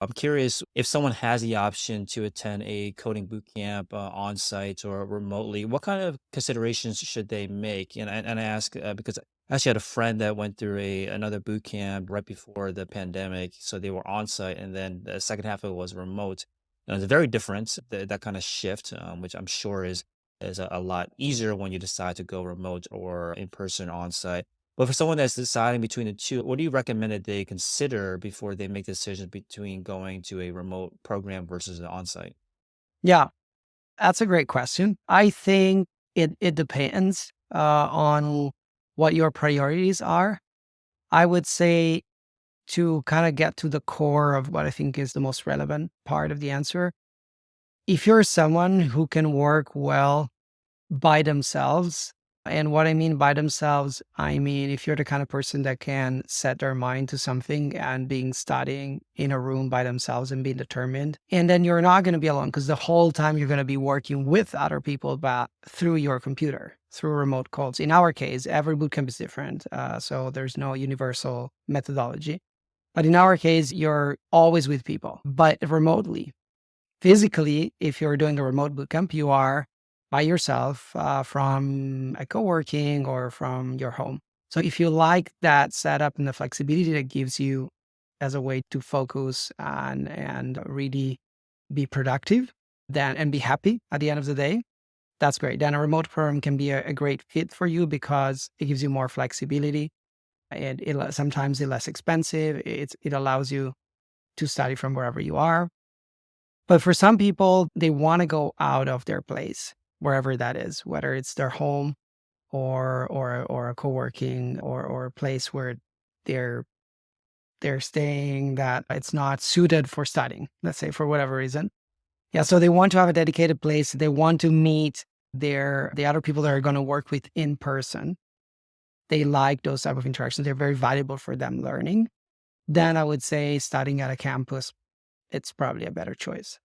I'm curious if someone has the option to attend a coding bootcamp on site or remotely, what kind of considerations should they make? And I ask because I actually had a friend that went through another boot camp right before the pandemic. So they were on site, and then the second half of it was remote. And it's very different, that kind of shift, which I'm sure is a lot easier when you decide to go remote or in person on site. But for someone that's deciding between the two, what do you recommend that they consider before they make decisions between going to a remote program versus an on-site? Yeah, that's a great question. I think it depends on what your priorities are. I would say to kind of get to the core of what I think is the most relevant part of the answer. If you're someone who can work well by themselves, and what I mean by themselves, I mean if you're the kind of person that can set their mind to something and being studying in a room by themselves and being determined, and then you're not going to be alone because the whole time you're going to be working with other people, but through your computer, through remote calls. In our case, every bootcamp is different, so there's no universal methodology. But in our case, you're always with people, but remotely. Physically, if you're doing a remote bootcamp, you are by yourself from a co-working or from your home. So if you like that setup and the flexibility that gives you as a way to focus and really be productive, then and be happy at the end of the day, that's great. Then a remote program can be a great fit for you because it gives you more flexibility and sometimes it's less expensive. It allows you to study from wherever you are. But for some people, they want to go out of their place, wherever that is, whether it's their home or a co-working or a place where they're they're staying that it's not suited for studying, let's say for whatever reason. Yeah, so they want to have a dedicated place. They want to meet the other people that are going to work with in person. They like those type of interactions. They're very valuable for them learning. Then I would say studying at a campus, it's probably a better choice.